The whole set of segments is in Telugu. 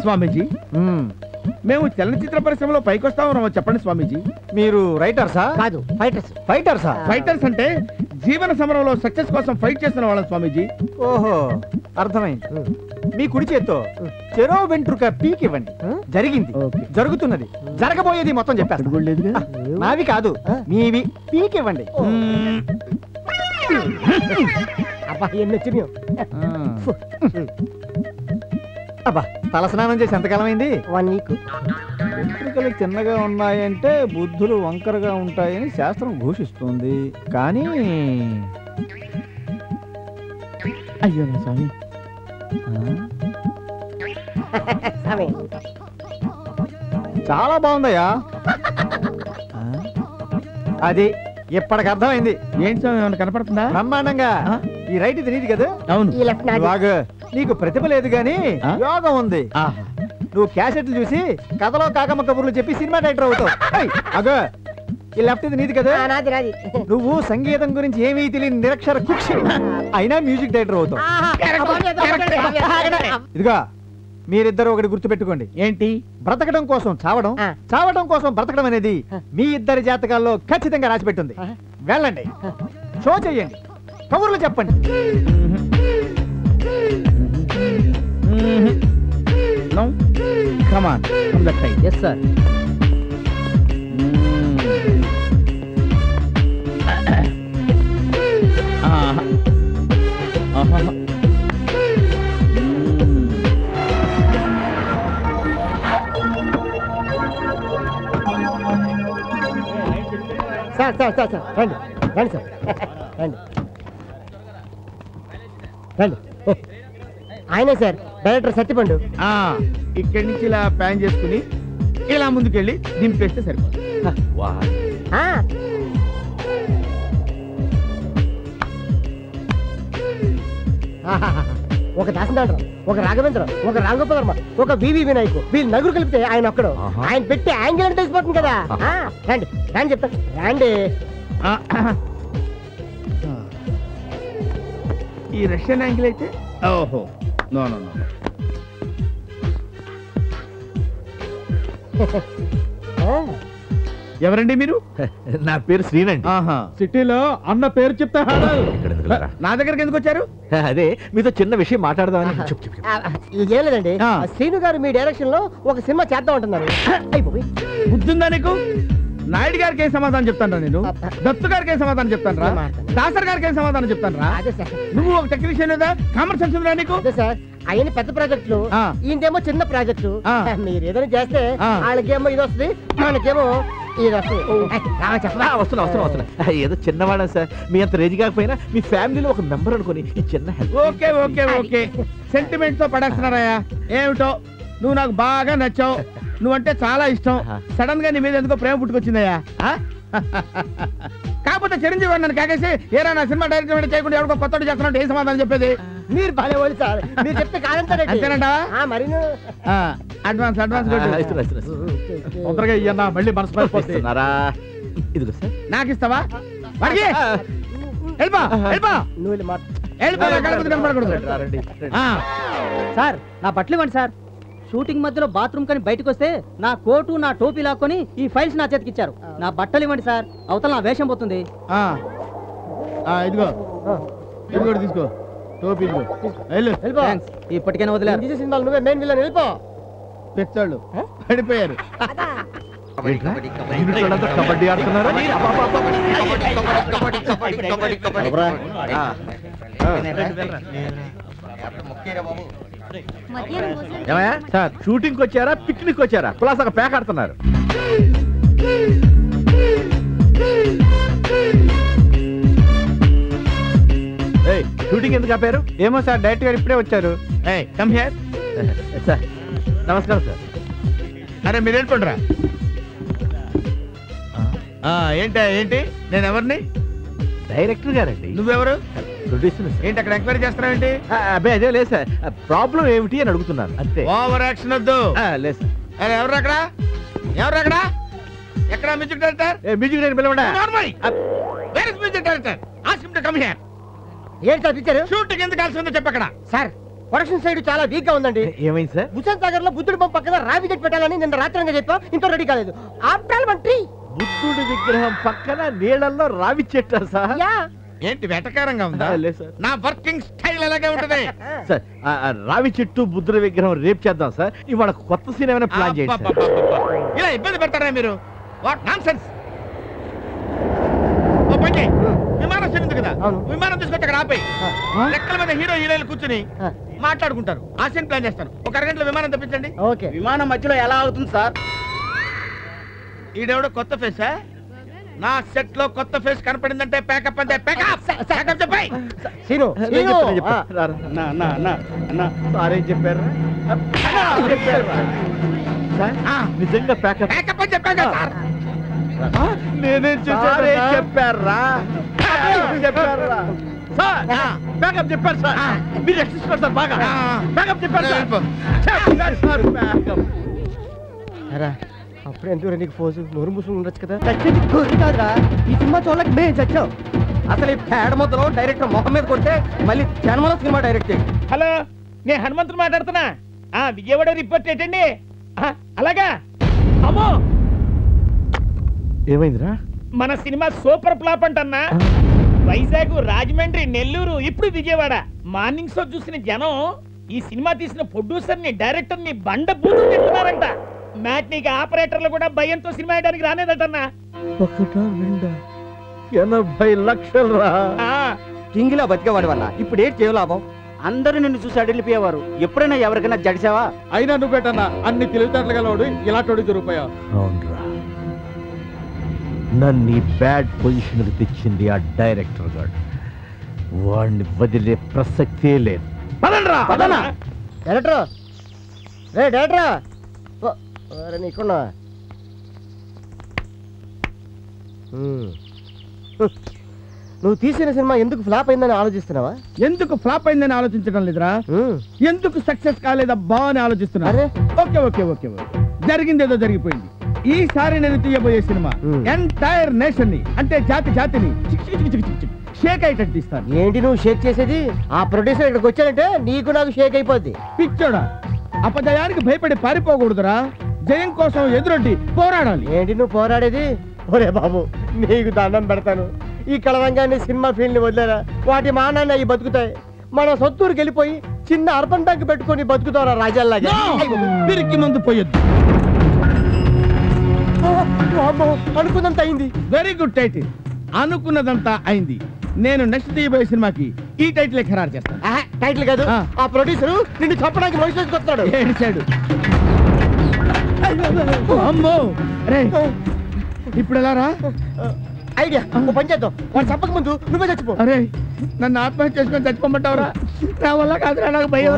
స్వామీజీ మేము చలనచిత్ర పరిశ్రమలో పైకొస్తామో చెప్పండి స్వామీజీ. మీరు రైటర్సా? కాదు, ఫైటర్స్. ఫైటర్సా? ఫైటర్స్ అంటే జీవన సమరంలో సక్సెస్ కోసం ఫైట్ చేసిన వాళ్ళం స్వామీజీ. ఓహో, అర్థమైంది. మీ కుడి చేత్తో చెరో వెంట్రుక పీక్ ఇవ్వండి. జరిగింది, జరుగుతున్నది, జరగబోయేది మొత్తం చెప్పేస్తాను. నావి కాదు, మీవి పీక్ ఇవ్వండి. అబ్బా ఎన్ని వచ్చినాయో. అబ్బా, తల స్నానం చేసి ఎంతకాలం అయింది? 1 వీక్. వెంట్రుకలు చిన్నగా ఉన్నాయంటే బుద్ధులు వంకరగా ఉంటాయని శాస్త్రం ఘోషిస్తుంది. కానీ అయ్యో స్వామి, చాలా బాగుందయ్యా. అది ఇప్పటికి అర్థమైంది. ఏంటి స్వామి, ఏమైనా కనపడుతుందా? బ్రహ్మాండంగా. ఈ రైట్ ఇది నీది కదా? అవును. ఈ లెఫ్ట్ నాది. బాగా, నీకు ప్రతిభ లేదు గాని యోగం ఉంది. నువ్వు క్యాసెట్లు చూసి కథలో కాకమ్మ కబుర్లు చెప్పి సినిమా డైరెక్టర్ అవుతావు. అగో, ఈ లెఫ్ట్ ఇది నీది కదా? నాది నాది. నువ్వు సంగీతం గురించి ఏమీ తెలియని నిరక్షర కుక్షి, అయినా మ్యూజిక్ డైరెక్టర్ అవుతావు. ఇదిగా, మీరిద్దరు ఒకటి గుర్తు పెట్టుకోండి. ఏంటి? బ్రతకడం కోసం చావడం, చావడం కోసం బ్రతకడం అనేది మీ ఇద్దరి జాతకాల్లో ఖచ్చితంగా రాసిపెట్టుంది. వెళ్ళండి, షో చెయ్యండి, కబుర్లు చెప్పండి. No? Come on, from that side. Yes, sir. Sir రండి రండి సార్, రండి రండి. ఆయనే సార్, డైరెక్టర్ సత్యపండు. ఇక్కడి నుంచి ఇలా ప్యాన్ చేసుకుని ఇలా ముందుకెళ్ళి దింపేస్తే సరిపోతుంది. ఒక దాసనాథరావు, ఒక రాఘవేంద్ర, ఒక రాంగోపాల్, ఒక వివి వినాయకు, వీళ్ళు నలుగురు కలిపితే ఆయన ఒక్కడు. ఆయన పెట్టే యాంగిల్ అని తెలిసిపోతుంది కదా. రండి రండి చెప్తాను, రండి. ఈ రష్యన్ యాంగిల్ అయితే ఓహో, నో నో నో. ఎవరండి మీరు? నా పేరు శ్రీనండి. సిటీలో అన్న పేరు చెప్తా నా దగ్గరికి ఎందుకు వచ్చారు? అదే మీతో చిన్న విషయం మాట్లాడదామని. ఏం లేదండి, శ్రీను గారు మీ డైరెక్షన్ లో ఒక సినిమా చేద్దాం అంటున్నారు. బుద్ధిందా నీకు? నాయుడు గారికి ఏం సమాధానం చెప్తాను రా నేను? దత్తు గారికి ఏం సమాధానం చెప్తాను రా? దాసర్ గారికి ఏం సమాధానం చెప్తాను రా? నువ్వు ఒక టెక్నీషియన్ లేదా? కామన్ సెన్స్ ఉందా నీకు? సార్, ఆయన పెద్ద ప్రాజెక్టులు, ఈయనేమో చిన్న ప్రాజెక్టు. మీరు ఏదైనా చేస్తే వాళ్ళకేమో ఇది వస్తుంది, మనకేమో ఇది వస్తుంది. వస్తున్నా. ఏదో చిన్నవాడా సార్, మీ అంత రేజీ కాకపోయినా మీ ఫ్యామిలీలో ఒక మెంబర్ అనుకుని ఈ చిన్న help. Okay okay okay, sentiment తో పడేస్తున్నారయ్యా. ఏమిటో నువ్వు నాకు బాగా నచ్చావు, నువ్వంటే చాలా ఇష్టం. సడన్ గా నీ మీద ఎందుకో ప్రేమ పుట్టుకొచ్చిందయ్యా. కాకపోతే చిరంజీవి నన్ను కాకేసి ఏరా నా సినిమా డైరెక్టర్ చేయకుండా ఎవరికో కొత్త చేస్తున్నట్టు ఏం సమాధానం చెప్పేది? మీరు భలే వాళ్ళు సార్, మీరు చెప్తే కాదంటారా? మరి అడ్వాన్స్ అడ్వాన్స్ తొందరగా ఇయ్యన్నా, మళ్ళీ మనసు పడిపోతున్నారా? ఇదిగో సార్, నాకు ఇస్తావా? సార్, నా బట్టలు ఇవ్వండి సార్. షూటింగ్ మధ్యలో బాత్రూమ్ కని బయటకు వస్తే నా కోటు నా టోపీ లాక్కొని ఈ ఫైల్స్ నా చేతికి ఇచ్చారు. నా బట్టలు ఇవ్వండి సార్, అవతల నా వేషం పోతుంది. ఇదిగో ఇదిగో తీసుకో, టోపీ ఇప్పటికైనా వదిలేదు. సినిమాలు నువ్వే మెయిన్ విలన్, వెళ్ళిపో. పెచ్చాళ్ళు పడిపోయారు. కబడ్డీ ఆడుతున్నారు. ఏమయ్యా సార్, షూటింగ్ వచ్చారా పిక్నిక్ వచ్చారా? కులాసాగా ప్యాక్ ఆడుతున్నారు. షూటింగ్ ఎందుకు ఆపారు? ఏమో సార్, డైరెక్ట్ గారు ఇప్పుడే వచ్చారు. Come here sir. నమస్కారం సార్. అరే మీరు వెళ్ళిపోండిరా. ఏంటి నేను ఎవరిని? డైరెక్టర్ గారండి. నువ్వెవరు? ప్రొడ్యూసర్. ఏంటి అక్కడ ఎంక్వైరీ చేస్తున్నావేంటి? అబ్బాయి అదే లేదు సార్, ప్రాబ్లం ఏమిటి అని అడుగుతున్నాను అంతే. ఓవర్ యాక్షన్ వద్దు. లేదు సార్. అరే ఎవరు అక్కడ? ఎక్కడ మ్యూజిక్ డైరెక్టర్? మ్యూజిక్ డైరెక్టర్ పిలవండి. Where is music director? Ask him to come here. ఏంటి సార్ పిక్చర్? షూటింగ్ ఎందుకు కలిసి ఉందో చెప్పక్కడ. సార్, ప్రొడక్షన్ సైడ్ చాలా వీక్ గా ఉందండి. ఏమైంది సార్? హుసేన్ సాగర్ లో బుద్ధుడి బొమ్మ పక్కన రావి చెట్టు పెట్టాలని నిన్న రాత్రంగా చెప్పాం, ఇంత రెడీ కాలేదు. After all tree. బుద్ధుడి విగ్రహం పక్కన నీళ్ళల్లో రావి చెట్టా సార్? ఏంటి వెటకారంగా ఉందా? లేదు సార్. నా వర్కింగ్ స్టైల్ అలాగే ఉంటది సార్ రావి చెట్టు బుద్ధుడి విగ్రహం రేపు చేద్దాం సార్. ఇవాళ కొత్త సీన్ ఏమైనా ప్లాన్ చేయండి సార్. ఇలా ఇబ్బంది పెడతారా మీరు? What nonsense. ఓ పని చేయి, విమానం చెంది కదా, విమానం తీసుకొచ్చి అక్కడ ఆపేయి. లెక్కల మీద హీరో హీరోయిన్లు కూర్చుని మాట్లాడుకుంటారు. ఆ సీన్ ప్లాన్ చేస్తాను. ఒక అరగంటలో విమానం తెప్పించండి. ఓకే. విమానం మధ్యలో ఎలా అవుతుంది సార్? ఈడెవడో కొత్త ఫేసా? నా సెట్ లో కొత్త ఫేస్ కనపడిందంటే ప్యాకప్ అంతే. ప్యాకప్ చెప్పాయి. సీను సార్ ఏం చెప్పారు? నిజంగా ప్యాకప్ ప్యాకప్ అని చెప్పాను కదా సార్. నేనేం చూసారే చెప్పారా? చెప్పారా సార్? ప్యాకప్ చెప్పారు సార్. మీరు ఎక్స్ప్రెస్ సార్ బాగా ప్యాకప్ చెప్పారు సార్. చెప్పారు సార్ ప్యాకప్. అప్పుడు ఎందుకు నీకు ఫోజు నోరు మూసుకుని ఉండొచ్చు కదా. చచ్చేది గొర్రె కాదురా, ఈ సినిమా చూడలేక మేము చచ్చాం. అసలు ఈ పేడ మొదలు డైరెక్టర్ మొహం మీద కొడితే మళ్ళీ జన్మలో సినిమా డైరెక్ట్ చేయండి. హలో, నేను హనుమంతుడు మాట్లాడుతున్నా. విజయవాడ రిపోర్ట్ ఏంటండి? అలాగా. అమ్మో, ఏమైందిరా? మన సినిమా సూపర్ ఫ్లాప్ అంటన్నా. వైజాగ్, రాజమండ్రి, నెల్లూరు, ఇప్పుడు విజయవాడ. మార్నింగ్ షో చూసిన జనం ఈ సినిమా తీసిన ప్రొడ్యూసర్ ని, డైరెక్టర్ ని బండ బూతులు తింటున్నారంట. మ్యాట్నీకి ఆపరేటర్లు కూడా భయంతో సినిమా వేయడానికి రానేదటన్నా. 80 లక్షలు రా. కింగిలా బతికేవాడి వల్ల ఇప్పుడు ఏంటి చేయ లాభం? అందరూ నిన్ను చూసి అడిగిపోయేవారు. ఎప్పుడైనా ఎవరికైనా జడిసావా? అయినా నువ్వు పెట్టన్నా అన్ని తెలివితేటలు గలవాడు ఇలాంటి జరిగిపోయావు. అవునరా, నన్ను ఈ బ్యాడ్ పొజిషన్ తెచ్చింది ఆ డైరెక్టర్ గాడు. వాడిని వదిలే ప్రసక్తే లేదు. పదనరా పదనా డైరెక్టర్. రే డైరెక్టరా, నీకున్నా నువ్వు తీసిన సినిమా ఎందుకు ఫ్లాప్ అయిందని ఆలోచిస్తున్నావా? ఎందుకు ఫ్లాప్ అయిందని ఆలోచించడం లేదురా, ఎందుకు సక్సెస్ కాలేదబ్బా అని ఆలోచిస్తున్నా. ఓకే ఓకే ఓకే ఓకే, జరిగింది ఏదో జరిగిపోయింది. ఈసారి నేను తీయబోయే సినిమా ఎంటైర్ నేషన్ ని, అంటే జాతిని షేక్ అయ్యేటట్టు తీస్తాను. ఏంటి నువ్వు షేక్ చేసేది? ఆ ప్రొడ్యూసర్ ఇక్కడికి వచ్చాడంటే నీకు నాకు షేక్ అయిపోద్ది. పిచ్చోడా, అపజయానికి భయపడి పారిపోకూడదురా, జయం కోసం ఎదురొడ్డి పోరాడాలి. ఏంటి నువ్వు పోరాడేది? ఒరే బాబు, నీకు దండం పెడతాను. ఈ కళవంగాన్ని సినిమా ఫీల్డ్ ని వదిలేరా, వాటి మానాన్ని అవి బతుకుతాయి. మన సొత్తూరుకి వెళ్ళిపోయి చిన్న అర్బన్ ట్యాంక్ పెట్టుకుని బతుకుతారా రాజాల్లాగా. వీరికి ముందు పోయొద్దు. అనుకున్నంత అయింది. Very good title. అనుకున్నదంతా అయింది. నేను నెక్స్ట్ తీయబోయే సినిమాకి ఈ టైటిల్ ఖరారు చేస్తాను. టైటిల్ కాదు, ఆ ప్రొడ్యూసర్ నిన్ను చంపడానికి మనుషులు వస్తాడు. ఏడిచాడు. అమ్మో రే, ఇప్పుడు ఎలా రా? ఐడియా, పని చేద్దాం. వాడు చంపక ముందు నువ్వే చచ్చిపో. అరే, నన్ను ఆత్మహత్య చేసుకొని చచ్చిపోమంటావురా? నా వల్ల కాదురా, నాకు భయం.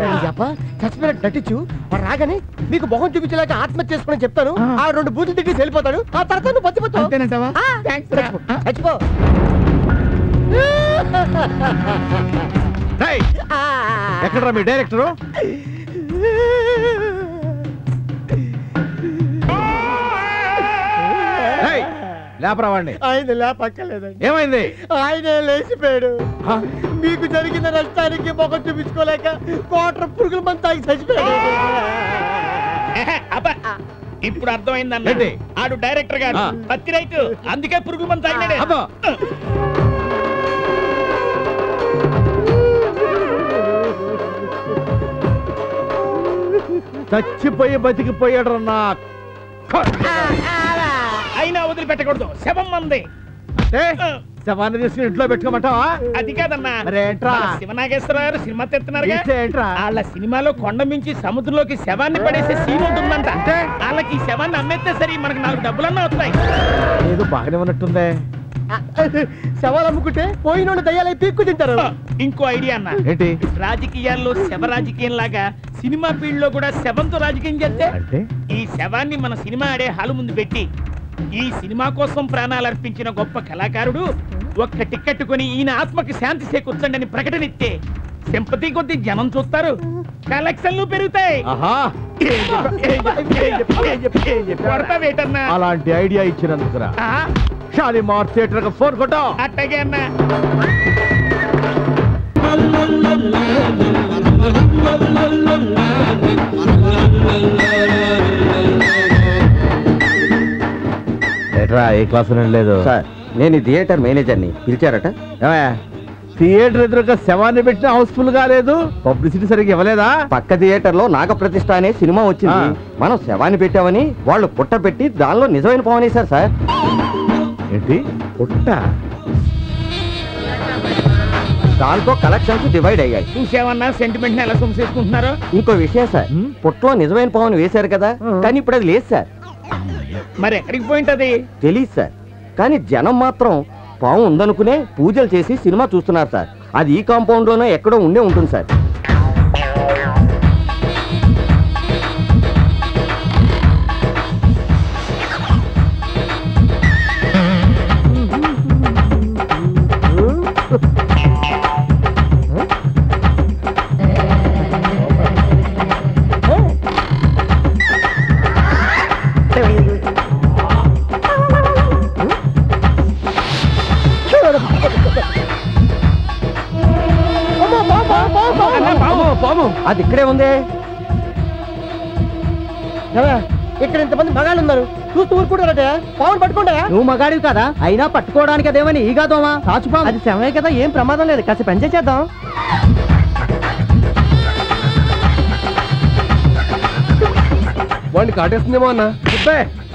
చచ్చిపోయినట్టు నటించు, వాడు రాగానే మీకు మొహం చూపించలేక ఆత్మహత్య చేసుకుని చెప్తాను. ఆ 2 బూతులు తిట్టి వెళ్ళిపోతాడు. ఆ తర్వాత నువ్వు బతిపోతావు. అంతేనంటావా? చచ్చిపో. ఎక్కడరా మీ డైరెక్టరు? లేపరా వాడిని. ఆయన లేపక్కర్లేదండి. ఏమైంది? ఆయనే లేచిపోయాడు. మీకు జరిగిన నష్టానికి మొహం చూపించుకోలేక కోట్ర పురుగుల మంది తాగి చచ్చిపోయాడు. ఇప్పుడు అర్థమైందండి. ఆడు డైరెక్టర్ గారు పత్తి రైతు, అందుకే పురుగుల మంది తాగినాడే. చచ్చిపోయి బతికిపోయాడు నా. అయినా వదిలిపెట్టకూడదు, శవం మంది. శవాన్ని తీసుకుని ఇంట్లో పెట్టుకోమంటావా? అది కాదన్నా, శివనాగేశ్వర గారు సినిమా తెస్తున్నారు. ఏంట్రా వాళ్ళ సినిమాలో కొండ మించి సముద్రంలోకి శవాన్ని పడేసే సీన్ ఉంటుందంట. వాళ్ళకి ఈ శవాన్ని అమ్మేస్తే సరే మనకి 4 డబ్బులన్నా వస్తాయి. ఏదో బాగానే ఉన్నట్టుందే. శవాలు అమ్ముకుంటే పోయిన దయ్యాలై పీక్కు తింటారు. ఇంకో ఐడియా అన్న. ఏంటి? రాజకీయాల్లో శవ రాజకీయం లాగా సినిమా ఫీల్డ్ లో కూడా శవంతో రాజకీయం చేస్తే అంటే ఈ శవాన్ని మన సినిమా ఆడే హాలు ముందు పెట్టి ఈ సినిమా కోసం ప్రాణాలు అర్పించిన గొప్ప కళాకారుడు ఒక్క టికెట్ కొని ఈయన ఆత్మకి శాంతి చేకూర్చండి అని ప్రకటన ఇస్తే సింపతి కొద్ది జనం చూస్తారు, కలెక్షన్లు పెరుగుతాయి. అలాంటి ఐడియా ఇచ్చినందుకురా షాలిమార్ థియేటర్ ఫోన్ కొట్టా. అట్టగే అన్నా. ఎట్రా ఏ క్లాస్ లేదు సార్ నేను థియేటర్ మేనేజర్ని పిలిచారట. థియేటర్ ఎదురుగా శవాన్ని పెట్టిన హౌస్ఫుల్ గా లేదు, పబ్లిసిటీ సరిగ్గా ఇవ్వలేదా? పక్క థియేటర్ లో నాగప్రతిష్ఠ అనే సినిమా వచ్చింది. మనం శవాన్ని పెట్టామని వాళ్ళు పుట్ట పెట్టి దానిలో నిజమైన పవనేశారు సార్. ఏంటి పుట్ట? దాంతో కలెక్షన్స్ డివైడ్ అయ్యాయి. చూసేవన్నా సెంటిమెంట్ ఎలా సొమ్సేసుకుంటున్నారో. ఇంకో విషయం సార్, పుట్టలో నిజమైన పవన్ వేశారు కదా, కానీ ఇప్పుడు అది లేదు సార్. మరి ఎక్కడికి పోయింటది? తెలీదు సార్, కానీ జనం మాత్రం పాము ఉందనుకునే పూజలు చేసి సినిమా చూస్తున్నారు సార్. అది ఈ కాంపౌండ్ లోనే ఎక్కడో ఉండే ఉంటుంది సార్. అది ఇక్కడే ఉంది. ఇక్కడ ఇంతమంది మగాళ్ళు ఉన్నారు, చూస్తూ ఊరుకుంటారట. పావును పట్టుకుంటా. నువ్వు మగాడివి కదా, అయినా పట్టుకోవడానికి అదేమని ఈగా దోమా కాచుపాము. అది సమయం కదా, ఏం ప్రమాదం లేదు. కాసేపు ఎంజాయ్ చేద్దాం. వాడిని కాటేస్తుందేమో అన్న.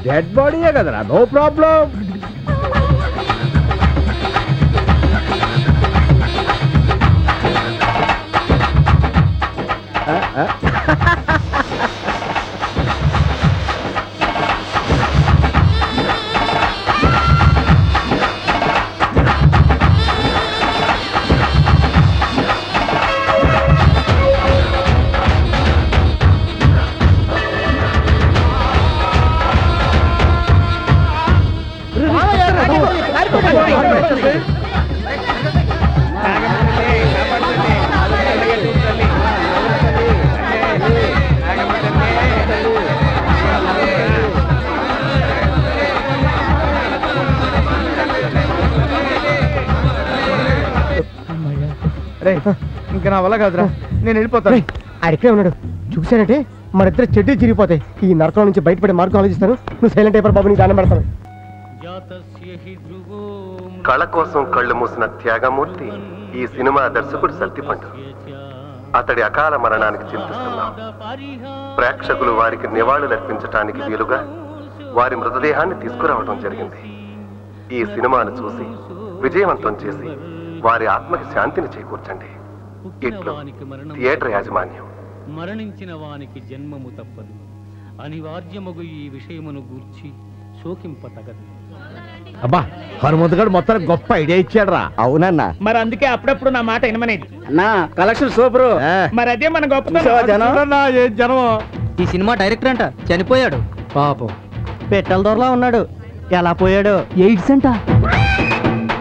డెడ్ బాడీయే కదరా, నో ప్రాబ్లం. ఇంకా నా వల్ల కాదురా, నేను వెళ్ళిపోతాను. అడిగే ఉన్నాడు, చూసానంటే మరిద్దరు చెడ్డీ చిరిగిపోతాయి. ఈ నరకం నుంచి బయటపడే మార్గం ఆలోచిస్తాను. నువ్వు సైలెంట్ అయిపోయి బాబు, నీకు దండం పెడతాను. కళ కోసం కళ్ళు మూసిన త్యాగమూర్తి ఈ సినిమా దర్శకుడు సల్తిపండు. అతడి అకాల మరణానికి చింతిస్తున్నాం. ప్రేక్షకులు వారికి నివాళులర్పించటానికి వీలుగా వారి మృతదేహాన్ని తీసుకురావడం జరిగింది. ఈ సినిమాను చూసి విజయవంతం చేసి వారి ఆత్మకి శాంతిని చేకూర్చండి. ఇట్లు థియేటర్ యాజమాన్యం. మరణించిన వానికి జన్మము తప్పదు, అనివార్యమగు ఈ విషయమును గూర్చి శోకింపతగదు. అబ్బా, హనుమంతుగాడు మొత్తానికి గొప్ప ఐడియా ఇచ్చాడు రా. అవునన్నా. మరి అందుకే అప్పుడప్పుడు నా మాట వినమనేది. నా కలెక్షన్ సూపర్. మరి అదే మన గొప్పతనం. జనం ఈ సినిమా డైరెక్టర్ అంట చనిపోయాడు పాపం. పెట్టెల దొరలా ఉన్నాడు. ఎలా పోయాడు? ఎయిడ్స్ అంట.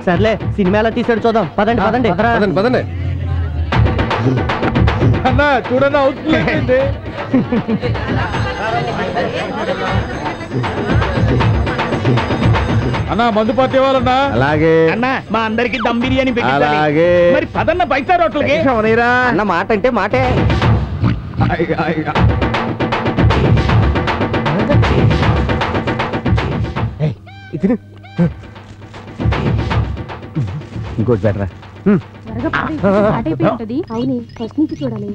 సర్లే, సినిమా ఎలా తీసాడు చూద్దాం. పదండి పదండి. పదండి పదండి. అన్నా చూడన్నా అవుతుంది. అన్నా మందు పార్టీ వాళ్ళన్నా. అలాగే అన్నా, మా అందరికి దమ్ బిర్యానీ పెట్టాలి. అలాగే. మరి పదన్న బయట రోట్లకి. అన్న మాట అంటే మాటే. ఇది ఇంకోటి బెటరా. అవునే ఫస్ట్ నుంచి చూడాలి.